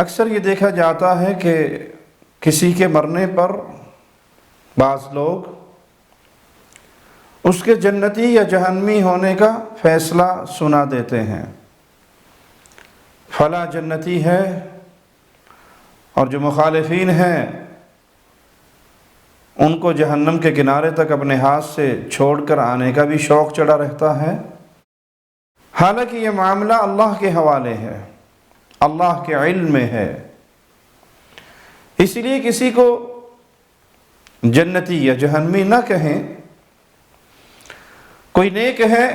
اکثر یہ دیکھا جاتا ہے کہ کسی کے مرنے پر بعض لوگ اس کے جنتی یا جہنمی ہونے کا فیصلہ سنا دیتے ہیں، فلاں جنتی ہے، اور جو مخالفین ہیں ان کو جہنم کے کنارے تک اپنے ہاتھ سے چھوڑ کر آنے کا بھی شوق چڑھا رہتا ہے۔ حالانکہ یہ معاملہ اللہ کے حوالے ہے، اللہ کے علم میں ہے، اس لیے کسی کو جنتی یا جہنمی نہ کہیں۔ کوئی نیک ہے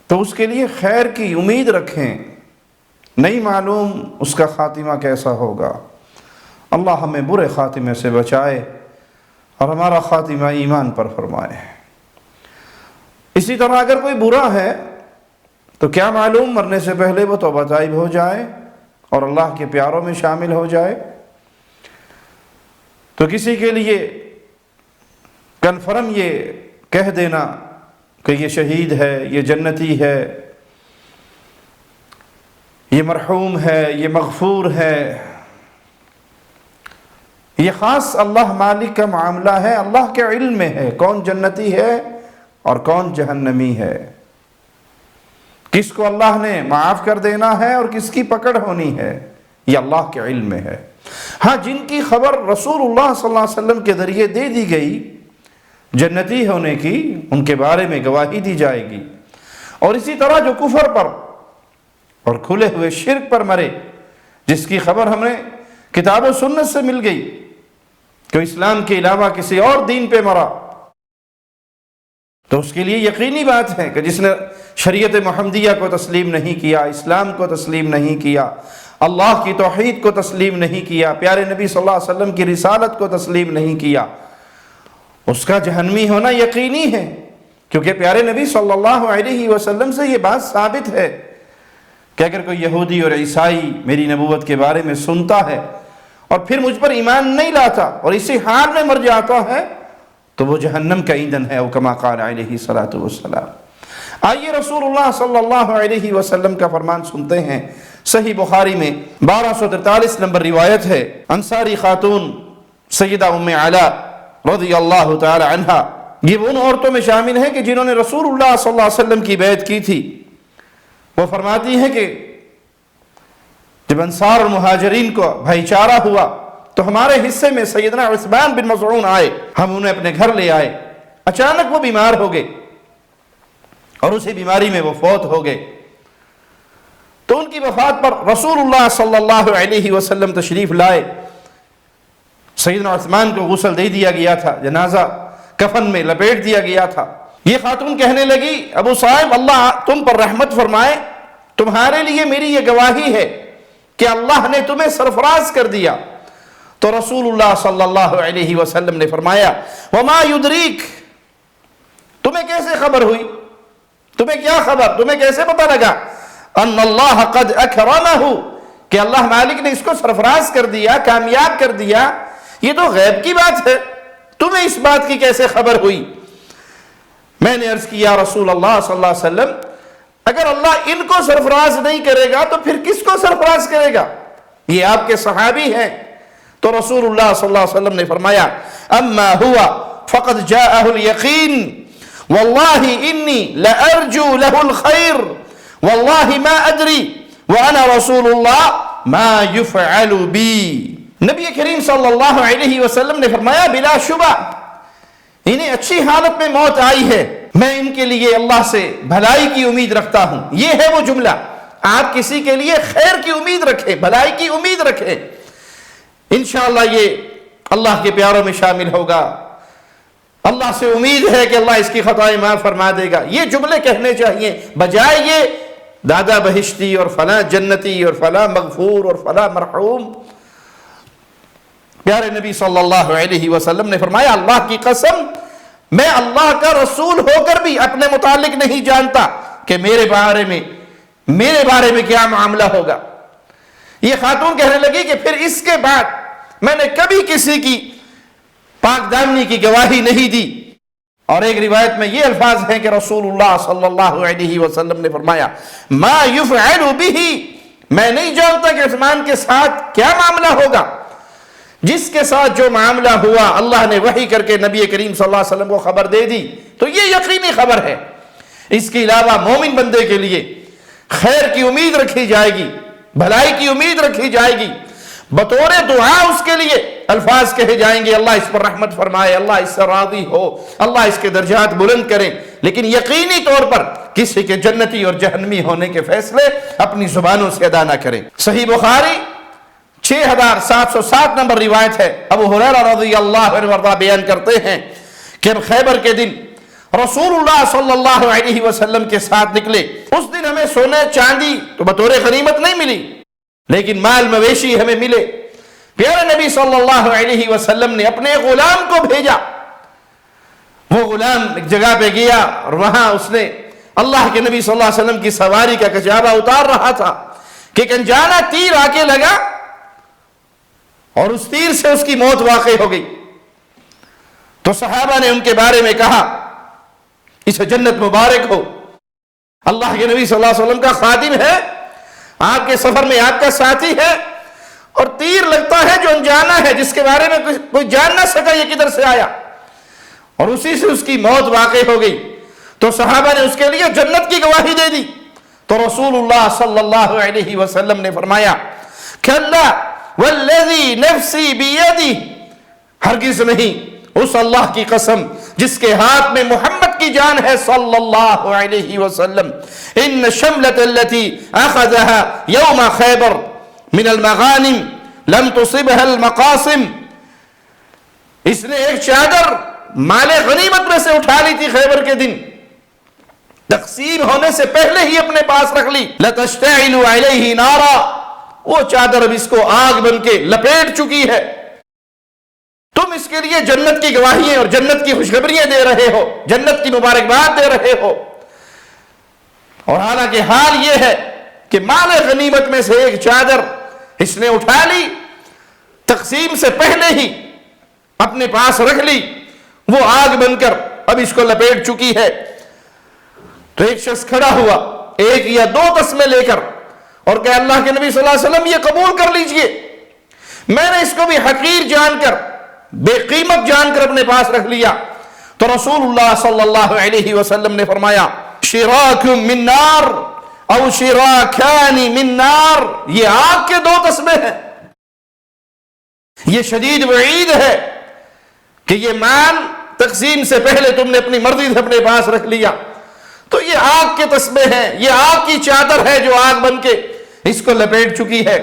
تو اس کے لیے خیر کی امید رکھیں، نہیں معلوم اس کا خاتمہ کیسا ہوگا۔ اللہ ہمیں برے خاتمے سے بچائے اور ہمارا خاتمہ ایمان پر فرمائے۔ اسی طرح اگر کوئی برا ہے تو کیا معلوم مرنے سے پہلے وہ توبہ طائب ہو جائے اور اللہ کے پیاروں میں شامل ہو جائے۔ تو کسی کے لیے کنفرم یہ کہہ دینا کہ یہ شہید ہے، یہ جنتی ہے، یہ مرحوم ہے، یہ مغفور ہے، یہ خاص اللہ مالک کا معاملہ ہے۔ اللہ کے علم میں ہے کون جنتی ہے اور کون جہنمی ہے، کس کو اللہ نے معاف کر دینا ہے اور کس کی پکڑ ہونی ہے، یہ اللہ کے علم میں ہے۔ ہاں، جن کی خبر رسول اللہ صلی اللہ علیہ وسلم کے ذریعے دے دی گئی جنتی ہونے کی، ان کے بارے میں گواہی دی جائے گی۔ اور اسی طرح جو کفر پر اور کھلے ہوئے شرک پر مرے، جس کی خبر ہمیں کتاب و سنت سے مل گئی کہ اسلام کے علاوہ کسی اور دین پہ مرا، تو اس کے لیے یقینی بات ہے کہ جس نے شریعت محمدیہ کو تسلیم نہیں کیا، اسلام کو تسلیم نہیں کیا، اللہ کی توحید کو تسلیم نہیں کیا، پیارے نبی صلی اللہ علیہ وسلم کی رسالت کو تسلیم نہیں کیا، اس کا جہنمی ہونا یقینی ہے۔ کیونکہ پیارے نبی صلی اللہ علیہ وسلم سے یہ بات ثابت ہے کہ اگر کوئی یہودی اور عیسائی میری نبوت کے بارے میں سنتا ہے اور پھر مجھ پر ایمان نہیں لاتا اور اسی حال میں مر جاتا ہے تو وہ جہنم کا ایندھن ہے، کما قال علیہ الصلوۃ والسلام۔ آئیے رسول اللہ صلی اللہ علیہ وسلم کا فرمان سنتے ہیں۔ صحیح بخاری میں 1243 نمبر روایت ہے، انصاری خاتون سیدہ ام علا رضی اللہ تعالی عنہا، یہ ان عورتوں میں شامل ہیں کہ جنہوں نے رسول اللہ صلی اللہ علیہ وسلم کی بیعت کی تھی۔ وہ فرماتی ہیں کہ جب انصار اور مہاجرین کو بھائی چارہ ہوا تو ہمارے حصے میں سیدنا عثمان بن مظعون آئے، ہم انہیں اپنے گھر لے آئے، اچانک وہ بیمار ہو گئے اور اسی بیماری میں وہ فوت ہو گئے۔ تو ان کی وفات پر رسول اللہ صلی اللہ علیہ وسلم تشریف لائے، سیدنا عثمان کو غسل دے دیا گیا تھا، جنازہ کفن میں لپیٹ دیا گیا تھا۔ یہ خاتون کہنے لگی، ابو صاحب اللہ تم پر رحمت فرمائے، تمہارے لیے میری یہ گواہی ہے کہ اللہ نے تمہیں سرفراز کر دیا۔ تو رسول اللہ صلی اللہ علیہ وسلم نے فرمایا، وما یدریک، تمہیں کیسے خبر ہوئی، تمہیں کیا خبر، تمہیں کیسے پتہ لگا، ان اللہ قد اکرمہ، کہ اللہ مالک نے اس کو سرفراز کر دیا، کامیاب کر دیا، یہ تو غیب کی بات ہے، تمہیں اس بات کی کیسے خبر ہوئی؟ میں نے عرض کیا رسول اللہ صلی اللہ علیہ وسلم، اگر اللہ ان کو سرفراز نہیں کرے گا تو پھر کس کو سرفراز کرے گا؟ یہ آپ کے صحابی ہیں۔ تو رسول اللہ صلی اللہ علیہ وسلم نے فرمایا، اما ہوا فقد جاءہ الیقین واللہ انی لارجو لہ الخیر واللہ ما ادری وانا رسول اللہ ما یفعل بی۔ نبی کریم صلی اللہ علیہ وسلم نے فرمایا، بلا شبہ انہیں اچھی حالت میں موت آئی ہے، میں ان کے لیے اللہ سے بھلائی کی امید رکھتا ہوں۔ یہ ہے وہ جملہ، آپ کسی کے لیے خیر کی امید رکھیں، بھلائی کی امید رکھیں، انشاءاللہ یہ اللہ کے پیاروں میں شامل ہوگا، اللہ سے امید ہے کہ اللہ اس کی خطائیں معاف فرما دے گا۔ یہ جملے کہنے چاہیے، بجائے یہ دادا بہشتی اور فلاں جنتی اور فلاں مغفور اور فلاں مرحوم۔ پیارے نبی صلی اللہ علیہ وسلم نے فرمایا، اللہ کی قسم میں اللہ کا رسول ہو کر بھی اپنے متعلق نہیں جانتا کہ میرے بارے میں کیا معاملہ ہوگا۔ یہ خاتون کہنے لگی کہ پھر اس کے بعد میں نے کبھی کسی کی پاک دامنی کی گواہی نہیں دی۔ اور ایک روایت میں یہ الفاظ ہیں کہ رسول اللہ صلی اللہ علیہ وسلم نے فرمایا، ما یفعل بہ میں نہیں جانتا کہ عثمان کے ساتھ کیا معاملہ ہوگا۔ جس کے ساتھ جو معاملہ ہوا اللہ نے وحی کر کے نبی کریم صلی اللہ علیہ وسلم کو خبر دے دی، تو یہ یقینی خبر ہے۔ اس کے علاوہ مومن بندے کے لیے خیر کی امید رکھی جائے گی، بھلائی کی امید رکھی جائے گی، بطور دعا اس کے لیے الفاظ کہے جائیں گے، اللہ اس پر رحمت فرمائے، اللہ اس سے راضی ہو، اللہ اس کے درجات بلند کریں، لیکن یقینی طور پر کسی کے جنتی اور جہنمی ہونے کے فیصلے اپنی زبانوں سے ادا نہ کریں۔ صحیح بخاری 6707 نمبر روایت ہے، ابو ہریرہ رضی اللہ عنہ وارضاہ بیان کرتے ہیں کہ ہم خیبر کے دن رسول اللہ صلی اللہ علیہ وسلم کے ساتھ نکلے۔ اس دن ہمیں سونے چاندی تو بطور غنیمت نہیں ملی، لیکن مال مویشی ہمیں ملے۔ پیارے نبی صلی اللہ علیہ وسلم نے اپنے غلام کو بھیجا، وہ غلام ایک جگہ پہ گیا اور وہاں اس نے اللہ کے نبی صلی اللہ علیہ وسلم کی سواری کا کجاوہ اتار رہا تھا کہ ایک انجانا تیر آ کے لگا اور اس تیر سے اس کی موت واقع ہو گئی۔ تو صحابہ نے ان کے بارے میں کہا اسے جنت مبارک ہو، اللہ کے نبی صلی اللہ علیہ وسلم کا خادم ہے، آپ کے سفر میں آپ کا ساتھی ہے، اور تیر لگتا ہے جو انجانا ہے، جس کے بارے میں کوئی جان نہ سکا یہ کدھر سے آیا، اور اسی سے اس کی موت واقع ہو گئی۔ تو صحابہ نے اس کے لیے جنت کی گواہی دے دی۔ تو رسول اللہ صلی اللہ علیہ وسلم نے فرمایا کلا والذی نفسی بیدی، ہرگز نہیں، اس اللہ کی قسم جس کے ہاتھ میں محمد کی جان ہے صلی اللہ علیہ وسلم، ان شملۃ التي اخذها یوم خیبر من المغانم لم تصبها المقاسم، اس نے ایک چادر مال غنیمت میں سے اٹھا لی تھی خیبر کے دن، تقسیم ہونے سے پہلے ہی اپنے پاس رکھ لی، لتشتعل علیہ نارا، وہ چادر اب اس کو آگ بن کے لپیٹ چکی ہے۔ تم اس کے لیے جنت کی گواہیاں اور جنت کی خوشخبریاں دے رہے ہو، جنت کی مبارکباد دے رہے ہو، اور حالانکہ حال یہ ہے کہ مال غنیمت میں سے ایک چادر اس نے اٹھا لی، تقسیم سے پہلے ہی اپنے پاس رکھ لی، وہ آگ بن کر اب اس کو لپیٹ چکی ہے۔ تو ایک شخص کھڑا ہوا ایک یا دو تسمے لے کر اور کہ اللہ کے نبی صلی اللہ علیہ وسلم یہ قبول کر لیجئے، میں نے اس کو بھی حقیر جان کر، بے قیمت جان کر اپنے پاس رکھ لیا۔ تو رسول اللہ صلی اللہ علیہ وسلم نے فرمایا شراک من نار او شراکان من نار، یہ آگ کے دو تسمے ہیں، یہ شدید وعید ہے کہ یہ مال تقسیم سے پہلے تم نے اپنی مرضی سے اپنے پاس رکھ لیا، تو یہ آگ کے تسمے ہیں، یہ آگ کی چادر ہے جو آگ بن کے اس کو لپیٹ چکی ہے۔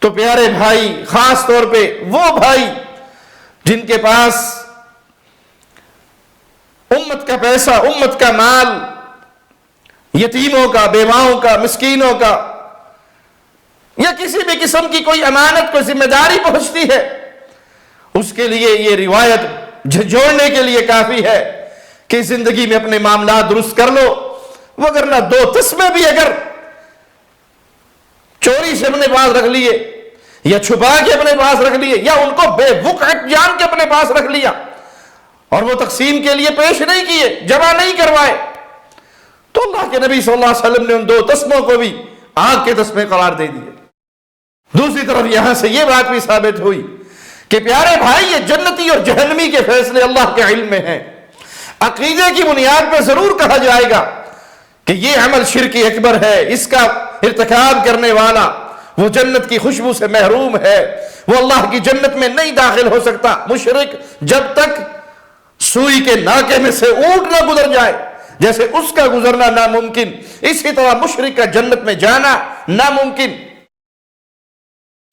تو پیارے بھائی، خاص طور پہ وہ بھائی جن کے پاس امت کا پیسہ، امت کا مال، یتیموں کا، بیواؤں کا، مسکینوں کا، یا کسی بھی قسم کی کوئی امانت کو ذمہ داری پہنچتی ہے، اس کے لیے یہ روایت جھنجھوڑنے کے لیے کافی ہے کہ زندگی میں اپنے معاملات درست کر لو، وگرنہ دو تسمے بھی اگر چوری سے اپنے پاس رکھ لیے یا چھپا کے اپنے پاس رکھ لیے یا ان کو بے وقعت جان کے اپنے پاس رکھ لیا اور وہ تقسیم کے لیے پیش نہیں کیے، جمع نہیں کروائے، تو اللہ کے نبی صلی اللہ علیہ وسلم نے ان دو تسموں کو بھی آگ کے تسمے قرار دے دیے۔ دوسری طرف یہاں سے یہ بات بھی ثابت ہوئی کہ پیارے بھائی، یہ جنتی اور جہنمی کے فیصلے اللہ کے علم میں ہیں۔ عقیدے کی بنیاد پہ ضرور کہا جائے گا کہ یہ عمل شرک اکبر ہے، اس کا ارتکاب کرنے والا وہ جنت کی خوشبو سے محروم ہے، وہ اللہ کی جنت میں نہیں داخل ہو سکتا۔ مشرک جب تک سوئی کے ناکے میں سے اونٹ نہ گزر جائے، جیسے اس کا گزرنا ناممکن، اسی طرح مشرک کا جنت میں جانا ناممکن۔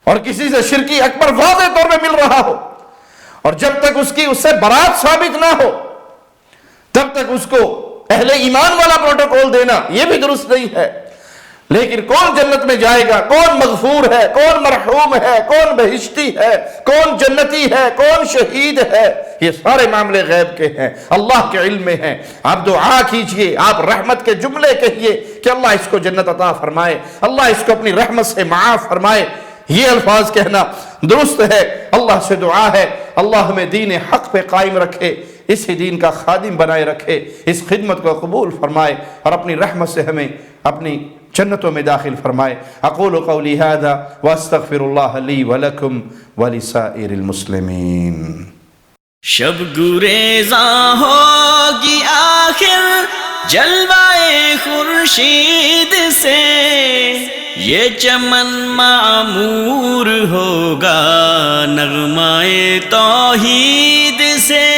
اور کسی سے شرکی اکبر واضح طور پہ مل رہا ہو اور جب تک اس سے برات ثابت نہ ہو تب تک اس کو اہل ایمان والا پروٹوکول دینا یہ بھی درست نہیں ہے۔ لیکن کون جنت میں جائے گا، کون مغفور ہے، کون مرحوم ہے، کون بہشتی ہے، کون جنتی ہے، کون شہید ہے، یہ سارے معاملے غیب کے ہیں، اللہ کے علم میں ہیں۔ آپ دعا کیجئے، آپ رحمت کے جملے کہیے کہ اللہ اس کو جنت عطا فرمائے، اللہ اس کو اپنی رحمت سے معاف فرمائے، یہ الفاظ کہنا درست ہے۔ اللہ سے دعا ہے اللہ ہمیں دین حق پہ قائم رکھے، اسی دین کا خادم بنائے رکھے، اس خدمت کو قبول فرمائے اور اپنی رحمت سے ہمیں اپنی جنتوں میں داخل فرمائے۔ اقول قولی ھذا واستغفر اللہ لی ولکم ولسائر المسلمین۔ شب گریزاں ہوگی آخر جلوائے خورشید سے، یہ چمن معمور ہوگا نغمائے توحید سے۔